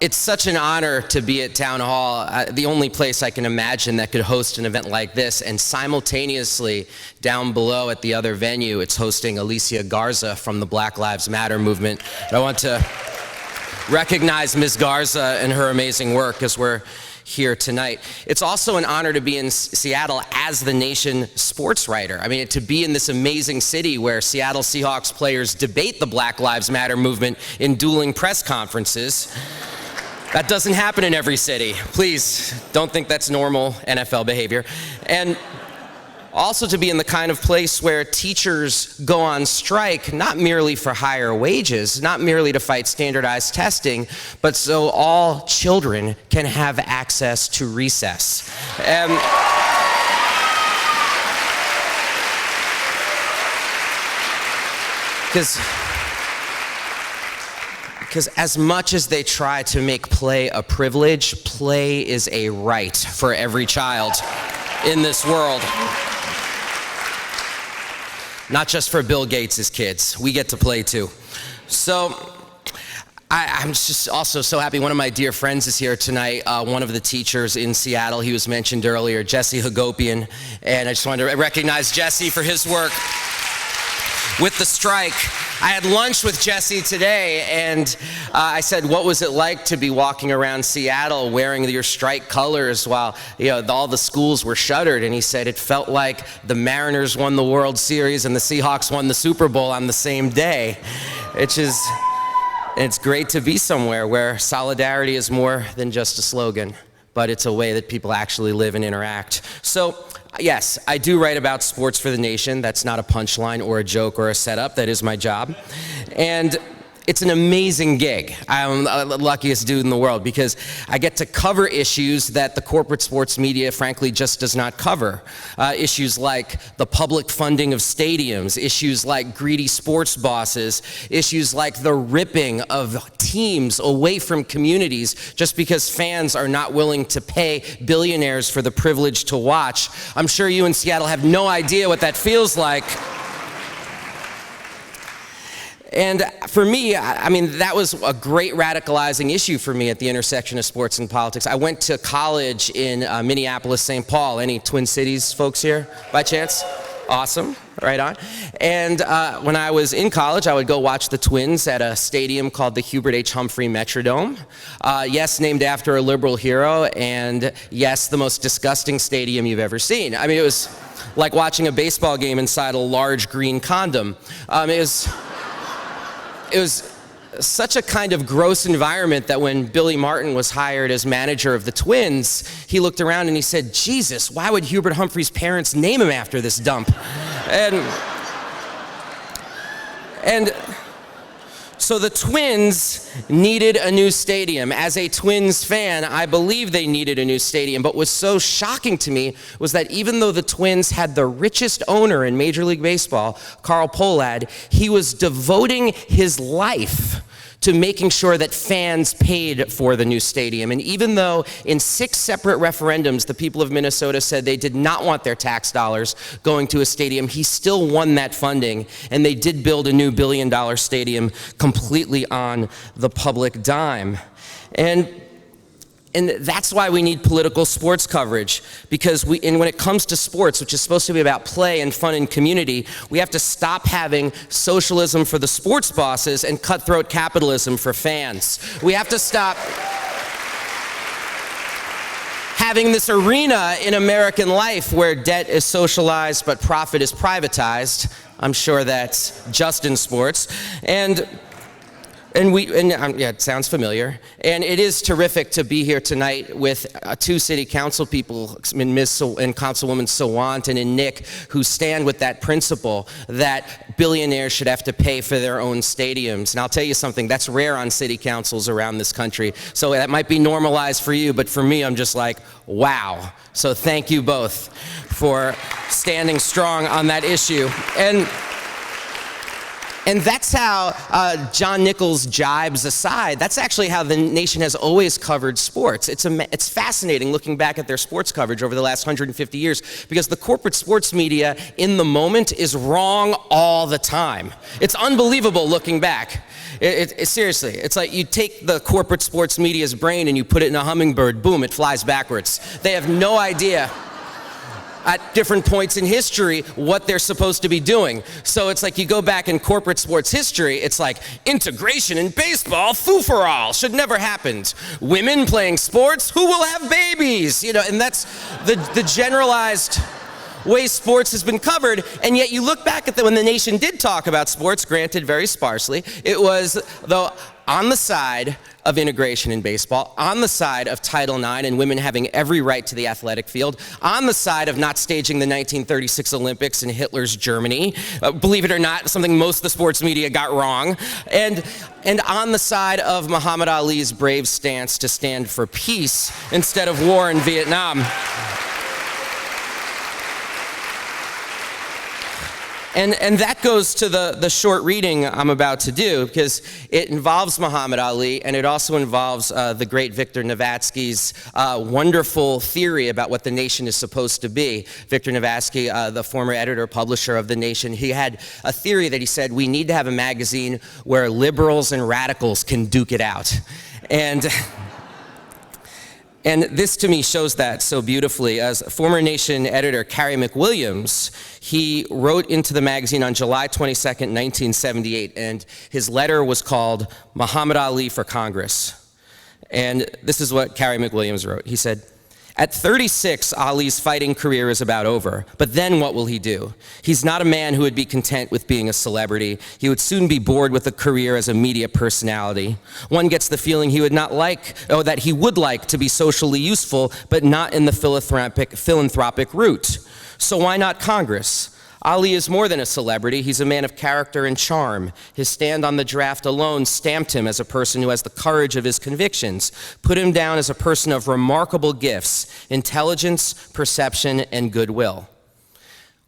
It's such an honor to be at Town Hall, the only place I can imagine that could host an event like this, and simultaneously down below at the other venue, it's hosting Alicia Garza from the Black Lives Matter movement. I want to recognize Ms. Garza and her amazing work as we're here tonight. It's also an honor to be in Seattle as the nation sportswriter. I mean, to be in this amazing city where Seattle Seahawks players debate the Black Lives Matter movement in dueling press conferences. That doesn't happen in every city. Please, don't think that's normal NFL behavior. And also to be in the kind of place where teachers go on strike, not merely for higher wages, not merely to fight standardized testing, but so all children can have access to recess. Because as much as they try to make play a privilege, play is a right for every child in this world. Not just for Bill Gates' kids. We get to play too. So I'm just also so happy. One of my dear friends is here tonight, one of the teachers in Seattle. He was mentioned earlier, Jesse Hagopian. And I just wanted to recognize Jesse for his work with the strike. I had lunch with Jesse today, and I said, what was it like to be walking around Seattle wearing your strike colors while all the schools were shuttered? And he said it felt like the Mariners won the World Series and the Seahawks won the Super Bowl on the same day. It's great to be somewhere where solidarity is more than just a slogan, but it's a way that people actually live and interact. So, yes, I do write about sports for the nation. That's not a punchline or a joke or a setup. That is my job. And it's an amazing gig. I'm the luckiest dude in the world because I get to cover issues that the corporate sports media, frankly, just does not cover. Issues like the public funding of stadiums, issues like greedy sports bosses, issues like the ripping of teams away from communities just because fans are not willing to pay billionaires for the privilege to watch. I'm sure you in Seattle have no idea what that feels like. And for me, I mean, that was a great radicalizing issue for me at the intersection of sports and politics. I went to college in Minneapolis, St. Paul. Any Twin Cities folks here by chance? Awesome, right on. And when I was in college, I would go watch the Twins at a stadium called the Hubert H. Humphrey Metrodome. Yes, named after a liberal hero, and yes, the most disgusting stadium you've ever seen. I mean, it was like watching a baseball game inside a large green condom. It was such a kind of gross environment that when Billy Martin was hired as manager of the Twins, he looked around and he said, Jesus, why would Hubert Humphrey's parents name him after this dump? And so the Twins needed a new stadium. As a Twins fan, I believe they needed a new stadium. But what was so shocking to me was that even though the Twins had the richest owner in Major League Baseball, Carl Pohlad, he was devoting his life to making sure that fans paid for the new stadium. And even though in 6 separate referendums, the people of Minnesota said they did not want their tax dollars going to a stadium, he still won that funding. And they did build a new $1 billion stadium completely on the public dime. And that's why we need political sports coverage, because when it comes to sports, which is supposed to be about play and fun and community, we have to stop having socialism for the sports bosses and cutthroat capitalism for fans. We have to stop having this arena in American life where debt is socialized but profit is privatized. I'm sure that's just in sports. Yeah, it sounds familiar. And it is terrific to be here tonight with 2 city council people, in Councilwoman Sawant and in Nick, who stand with that principle that billionaires should have to pay for their own stadiums. And I'll tell you something, that's rare on city councils around this country. So that might be normalized for you, but for me, I'm just like, wow. So thank you both for standing strong on that issue. And that's how, John Nichols jibes aside, that's actually how the nation has always covered sports. It's fascinating looking back at their sports coverage over the last 150 years, because the corporate sports media in the moment is wrong all the time. It's unbelievable looking back. Seriously, it's like you take the corporate sports media's brain and you put it in a hummingbird, boom, it flies backwards. They have no idea at different points in history what they're supposed to be doing. So it's like you go back in corporate sports history, it's like integration in baseball, foo-for-all, should never happened. Women playing sports, who will have babies? You know, and that's the generalized way sports has been covered. And yet you look back at when the nation did talk about sports, granted very sparsely, it was, though, on the side of integration in baseball, on the side of Title IX and women having every right to the athletic field, on the side of not staging the 1936 Olympics in Hitler's Germany, believe it or not, something most of the sports media got wrong, and on the side of Muhammad Ali's brave stance to stand for peace instead of war in Vietnam. And that goes to the short reading I'm about to do, because it involves Muhammad Ali, and it also involves the great Victor Novatsky's wonderful theory about what the nation is supposed to be. Victor Novatsky, the former editor-publisher of The Nation, he had a theory that he said, we need to have a magazine where liberals and radicals can duke it out. And this, to me, shows that so beautifully. As former Nation editor Carey McWilliams, he wrote into the magazine on July 22nd, 1978, and his letter was called Muhammad Ali for Congress. And this is what Carey McWilliams wrote. He said, at 36, Ali's fighting career is about over, but then what will he do? He's not a man who would be content with being a celebrity. He would soon be bored with a career as a media personality. One gets the feeling he would that he would like to be socially useful, but not in the philanthropic route. So why not Congress? Ali is more than a celebrity. He's a man of character and charm. His stand on the draft alone stamped him as a person who has the courage of his convictions, put him down as a person of remarkable gifts, intelligence, perception, and goodwill.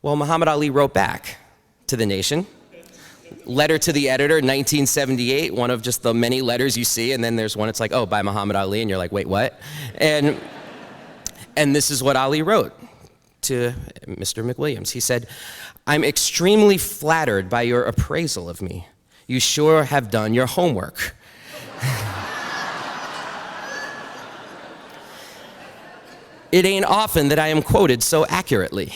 Well, Muhammad Ali wrote back to The Nation. Letter to the editor, 1978, one of just the many letters you see, and then there's one, it's like, oh, by Muhammad Ali, and you're like, wait, what? And this is what Ali wrote to Mr. McWilliams. He said, I'm extremely flattered by your appraisal of me. You sure have done your homework. It ain't often that I am quoted so accurately.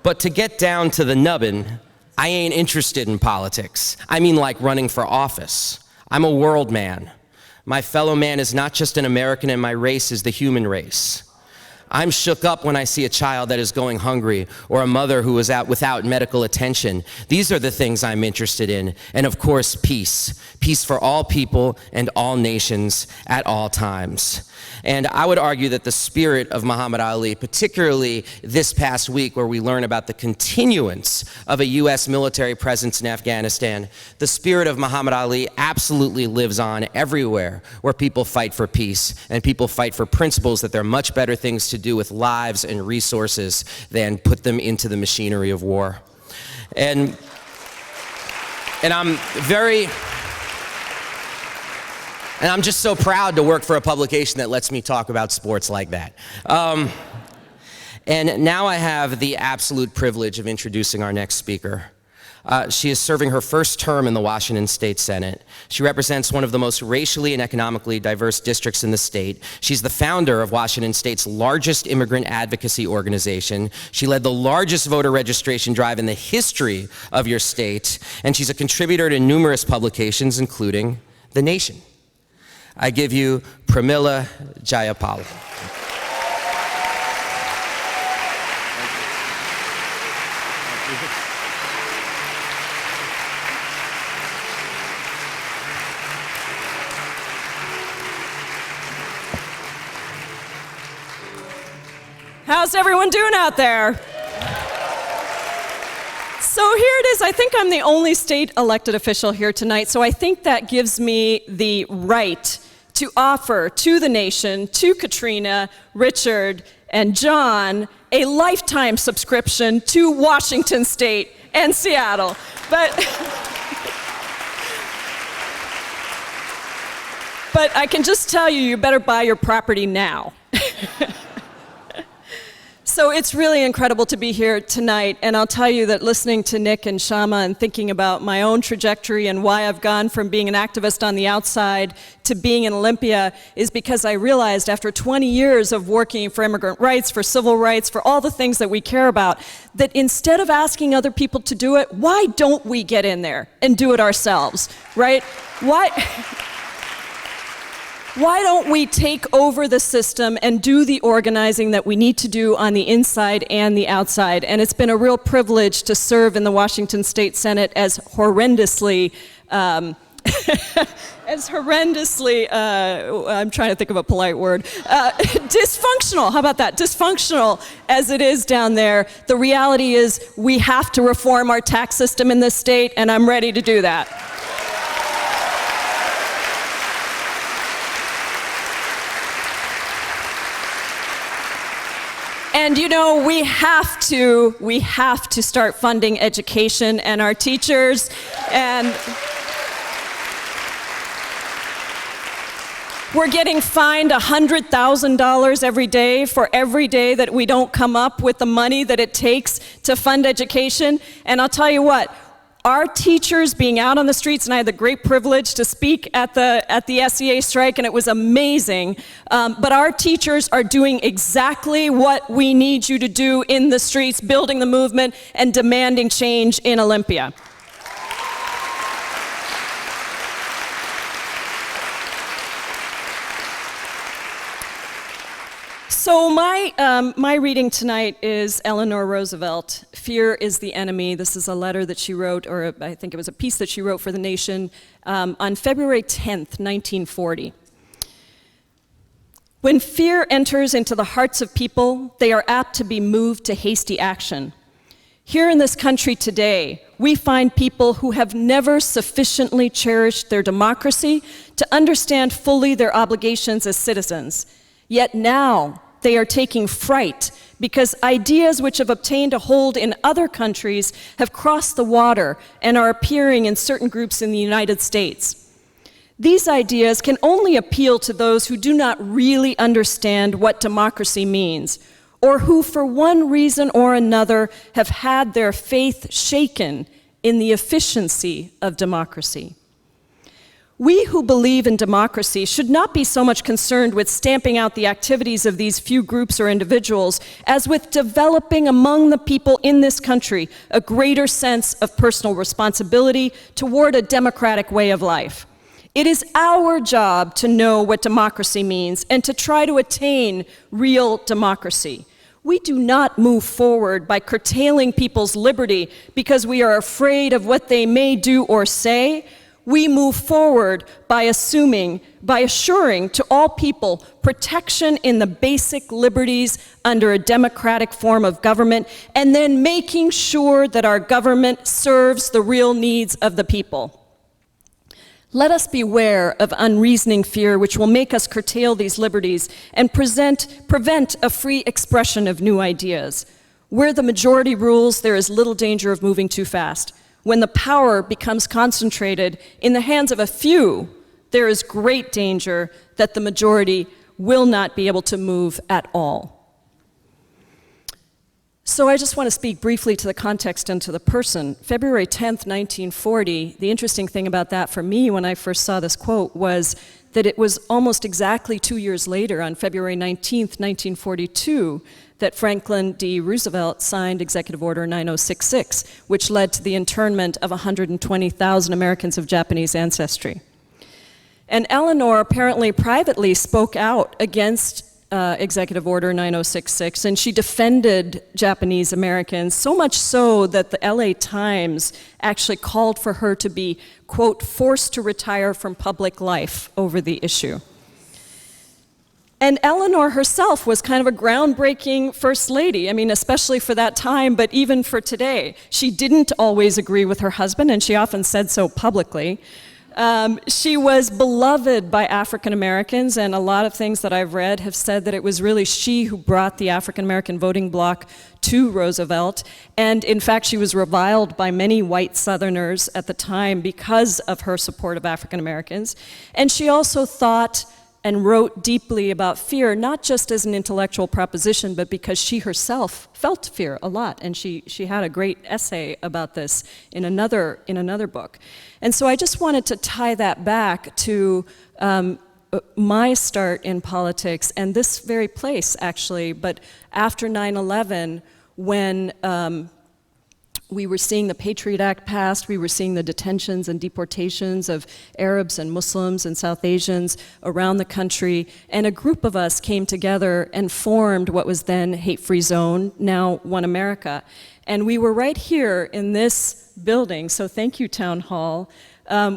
But to get down to the nubbin, I ain't interested in politics. I mean like running for office. I'm a world man. My fellow man is not just an American, and my race is the human race. I'm shook up when I see a child that is going hungry, or a mother who is out without medical attention. These are the things I'm interested in. And of course, peace. Peace for all people and all nations at all times. And I would argue that the spirit of Muhammad Ali, particularly this past week where we learn about the continuance of a U.S. military presence in Afghanistan, the spirit of Muhammad Ali absolutely lives on everywhere where people fight for peace and people fight for principles that there are much better things to do with lives and resources than put them into the machinery of war. And I'm just so proud to work for a publication that lets me talk about sports like that. And now I have the absolute privilege of introducing our next speaker. She is serving her first term in the Washington State Senate. She represents one of the most racially and economically diverse districts in the state. She's the founder of Washington State's largest immigrant advocacy organization. She led the largest voter registration drive in the history of your state, and she's a contributor to numerous publications, including The Nation. I give you Pramila Jayapal. How's everyone doing out there? So here it is. I think I'm the only state elected official here tonight, so I think that gives me the right to offer to the nation, to Katrina, Richard, and John, a lifetime subscription to Washington State and Seattle. But I can just tell you, you better buy your property now. So it's really incredible to be here tonight, and I'll tell you that listening to Nick and Shama and thinking about my own trajectory and why I've gone from being an activist on the outside to being in Olympia is because I realized after 20 years of working for immigrant rights, for civil rights, for all the things that we care about, that instead of asking other people to do it, why don't we get in there and do it ourselves, right? Why don't we take over the system and do the organizing that we need to do on the inside and the outside? And it's been a real privilege to serve in the Washington State Senate as horrendously, I'm trying to think of a polite word, dysfunctional, how about that? Dysfunctional as it is down there. The reality is we have to reform our tax system in this state, and I'm ready to do that. And you know, we have to start funding education and our teachers, and we're getting fined $100,000 every day for every day that we don't come up with the money that it takes to fund education. And I'll tell you what, our teachers being out on the streets, and I had the great privilege to speak at the SEA strike, and it was amazing, but our teachers are doing exactly what we need you to do in the streets, building the movement and demanding change in Olympia. So my reading tonight is Eleanor Roosevelt, Fear is the Enemy. This is a letter that she wrote, or I think it was a piece that she wrote for The Nation on February 10th, 1940. When fear enters into the hearts of people, they are apt to be moved to hasty action. Here in this country today, we find people who have never sufficiently cherished their democracy to understand fully their obligations as citizens. Yet now, they are taking fright because ideas which have obtained a hold in other countries have crossed the water and are appearing in certain groups in the United States. These ideas can only appeal to those who do not really understand what democracy means, or who, for one reason or another, have had their faith shaken in the efficiency of democracy. We who believe in democracy should not be so much concerned with stamping out the activities of these few groups or individuals as with developing among the people in this country a greater sense of personal responsibility toward a democratic way of life. It is our job to know what democracy means and to try to attain real democracy. We do not move forward by curtailing people's liberty because we are afraid of what they may do or say. We move forward by assuring to all people protection in the basic liberties under a democratic form of government, and then making sure that our government serves the real needs of the people. Let us beware of unreasoning fear which will make us curtail these liberties and prevent a free expression of new ideas. Where the majority rules, there is little danger of moving too fast. When the power becomes concentrated in the hands of a few, there is great danger that the majority will not be able to move at all. So I just want to speak briefly to the context and to the person. February 10th, 1940, the interesting thing about that for me when I first saw this quote was that it was almost exactly 2 years later, on February 19th, 1942, that Franklin D. Roosevelt signed Executive Order 9066, which led to the internment of 120,000 Americans of Japanese ancestry. And Eleanor apparently privately spoke out against Executive Order 9066, and she defended Japanese Americans, so much so that the LA Times actually called for her to be, quote, forced to retire from public life over the issue. And Eleanor herself was kind of a groundbreaking first lady, I mean, especially for that time, but even for today. She didn't always agree with her husband, and she often said so publicly. She was beloved by African Americans, and a lot of things that I've read have said that it was really she who brought the African American voting bloc to Roosevelt. And in fact, she was reviled by many white Southerners at the time because of her support of African Americans. And she also thought and wrote deeply about fear, not just as an intellectual proposition, but because she herself felt fear a lot. And she had a great essay about this in another book. And so I just wanted to tie that back to my start in politics, and this very place, actually, but after 9/11, when we were seeing the Patriot Act passed, we were seeing the detentions and deportations of Arabs and Muslims and South Asians around the country, and a group of us came together and formed what was then Hate Free Zone, now One America. And we were right here in this building, so thank you, Town Hall.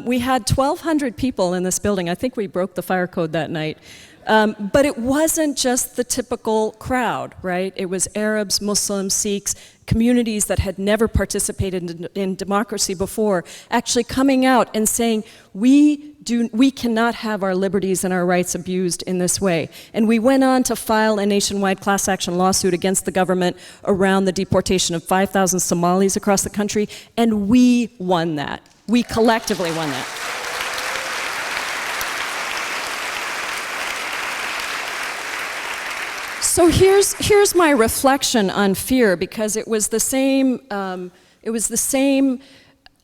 We had 1,200 people in this building. I think we broke the fire code that night. But it wasn't just the typical crowd, right? It was Arabs, Muslims, Sikhs, communities that had never participated in democracy before, actually coming out and saying, we cannot have our liberties and our rights abused in this way. And we went on to file a nationwide class action lawsuit against the government around the deportation of 5,000 Somalis across the country, and we won that. We collectively won that. So here's my reflection on fear, because it was the same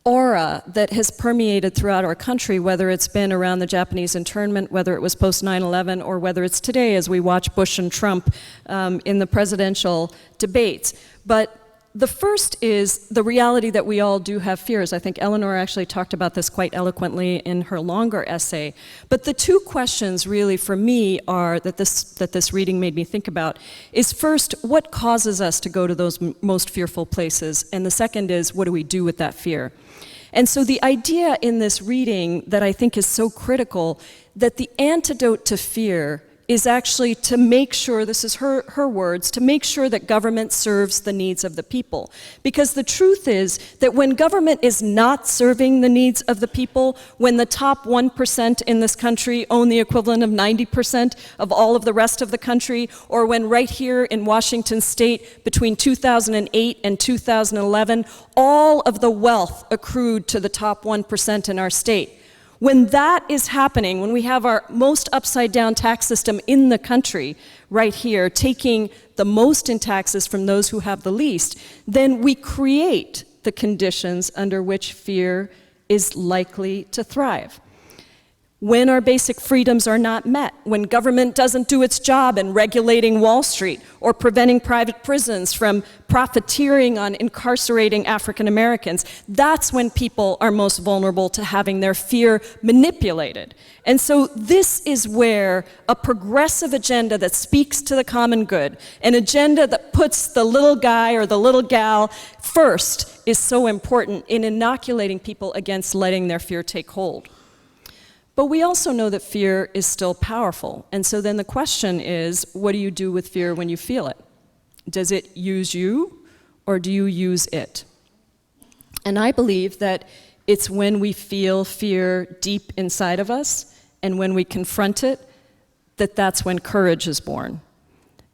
aura that has permeated throughout our country, whether it's been around the Japanese internment, whether it was post 9/11, or whether it's today as we watch Bush and Trump in the presidential debates. But the first is the reality that we all do have fears. I think Eleanor actually talked about this quite eloquently in her longer essay. But the two questions really for me are that this reading made me think about is, first, what causes us to go to those most fearful places? And the second is, what do we do with that fear? And so the idea in this reading that I think is so critical, that the antidote to fear is actually to make sure, this is her words, to make sure that government serves the needs of the people. Because the truth is that when government is not serving the needs of the people, when the top 1% in this country own the equivalent of 90% of all of the rest of the country, or when right here in Washington state between 2008 and 2011, all of the wealth accrued to the top 1% in our state. When that is happening, when we have our most upside-down tax system in the country right here, taking the most in taxes from those who have the least, then we create the conditions under which fear is likely to thrive. When our basic freedoms are not met, when government doesn't do its job in regulating Wall Street or preventing private prisons from profiteering on incarcerating African Americans, that's when people are most vulnerable to having their fear manipulated. And so this is where a progressive agenda that speaks to the common good, an agenda that puts the little guy or the little gal first, is so important in inoculating people against letting their fear take hold. But we also know that fear is still powerful. And so then the question is, what do you do with fear when you feel it? Does it use you, or do you use it? And I believe that it's when we feel fear deep inside of us, and when we confront it, that's when courage is born.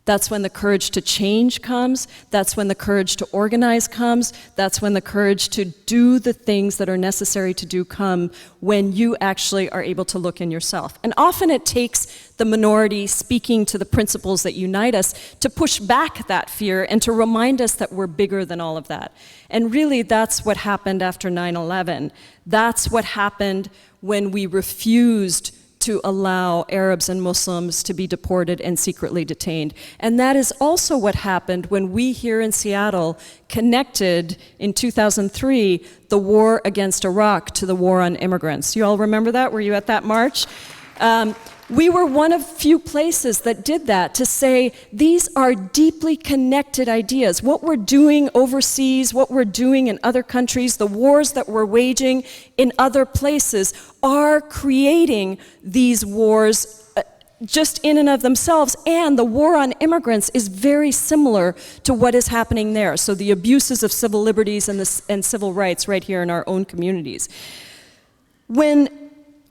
That's when the courage to change comes. That's when the courage to organize comes. That's when the courage to do the things that are necessary to do come, when you actually are able to look in yourself. And often it takes the minority speaking to the principles that unite us to push back that fear and to remind us that we're bigger than all of that. And really, that's what happened after 9/11. That's what happened when we refused to allow Arabs and Muslims to be deported and secretly detained. And that is also what happened when we here in Seattle connected in 2003 the war against Iraq to the war on immigrants. You all remember that? Were you at that march? We were one of few places that did that, to say these are deeply connected ideas. What we're doing overseas, what we're doing in other countries, the wars that we're waging in other places are creating these wars just in and of themselves. And the war on immigrants is very similar to what is happening there. So the abuses of civil liberties and civil rights right here in our own communities. When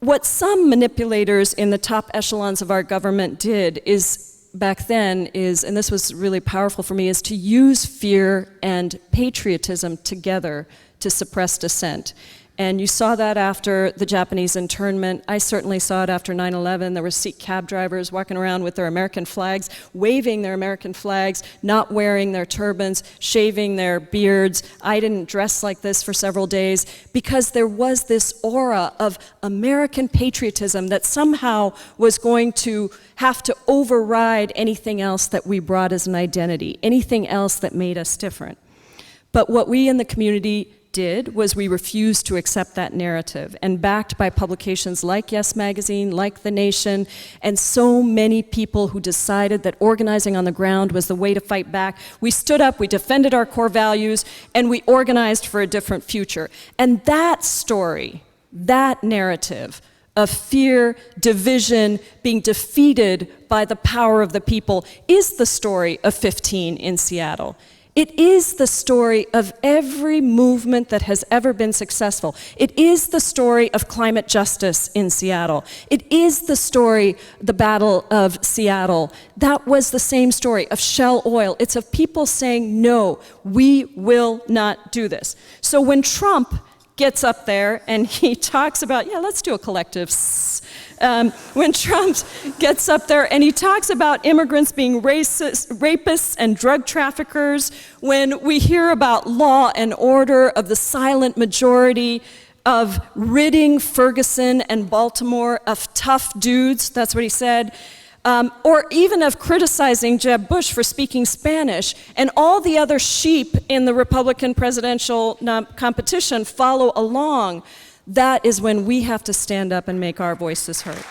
what some manipulators in the top echelons of our government did is, back then, and this was really powerful for me, is to use fear and patriotism together to suppress dissent. And you saw that after the Japanese internment. I certainly saw it after 9/11. There were Sikh cab drivers walking around with their American flags, waving their American flags, not wearing their turbans, shaving their beards. I didn't dress like this for several days because there was this aura of American patriotism that somehow was going to have to override anything else that we brought as an identity, anything else that made us different. But what we in the community did was we refused to accept that narrative, and backed by publications like Yes Magazine, like The Nation, and so many people who decided that organizing on the ground was the way to fight back, we stood up, we defended our core values, and we organized for a different future. And that story, that narrative of fear, division, being defeated by the power of the people is the story of 15 in Seattle. It is the story of every movement that has ever been successful. It is the story of climate justice in Seattle. It is the story, the Battle of Seattle. That was the same story of Shell Oil. It's of people saying, no, we will not do this. So when Trump gets up there and he talks about, yeah, let's do a collective. When Trump gets up there and he talks about immigrants being racist, rapists and drug traffickers, when we hear about law and order, of the silent majority, of ridding Ferguson and Baltimore of tough dudes, that's what he said, or even of criticizing Jeb Bush for speaking Spanish, and all the other sheep in the Republican presidential competition follow along, that is when we have to stand up and make our voices heard.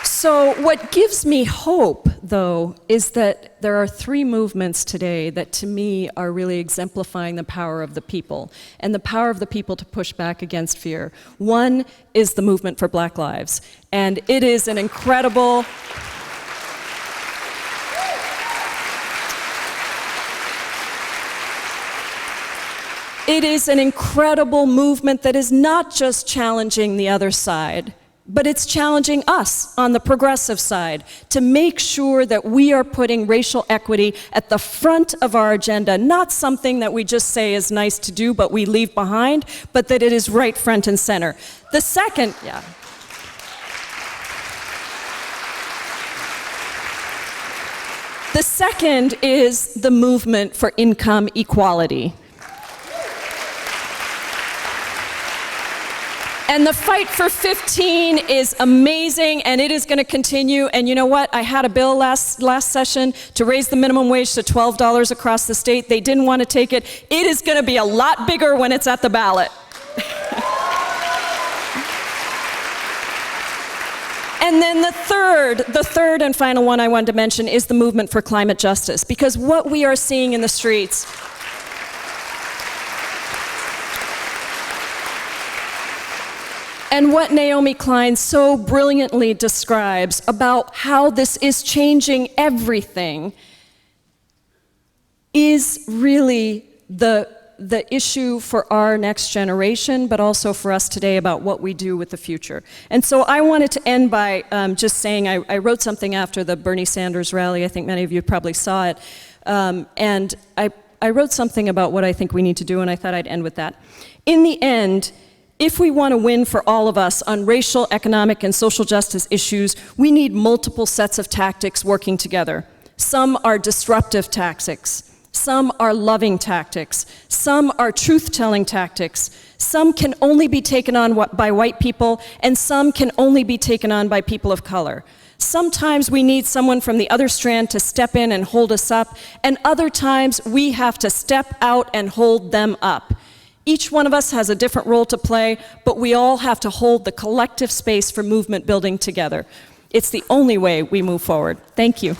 So what gives me hope, though, is that there are three movements today that to me are really exemplifying the power of the people and the power of the people to push back against fear. One is the movement for Black Lives, and it is an incredible... It is an incredible movement that is not just challenging the other side, but it's challenging us on the progressive side to make sure that we are putting racial equity at the front of our agenda, not something that we just say is nice to do but we leave behind, but that it is right front and center. The second, The second is the movement for income equality. And the fight for 15 is amazing, and it is going to continue. And you know what? I had a bill last session to raise the minimum wage to $12 across the state. They didn't want to take it. It is going to be a lot bigger when it's at the ballot. And then the third and final one I wanted to mention is the movement for climate justice, because what we are seeing in the streets and what Naomi Klein so brilliantly describes about how this is changing everything is really the issue for our next generation, but also for us today about what we do with the future. And so I wanted to end by just saying I wrote something after the Bernie Sanders rally. I think many of you probably saw it. And I wrote something about what I think we need to do, and I thought I'd end with that. In the end, if we want to win for all of us on racial, economic, and social justice issues, we need multiple sets of tactics working together. Some are disruptive tactics. Some are loving tactics. Some are truth-telling tactics. Some can only be taken on by white people, and some can only be taken on by people of color. Sometimes we need someone from the other strand to step in and hold us up, and other times we have to step out and hold them up. Each one of us has a different role to play, but we all have to hold the collective space for movement building together. It's the only way we move forward. Thank you.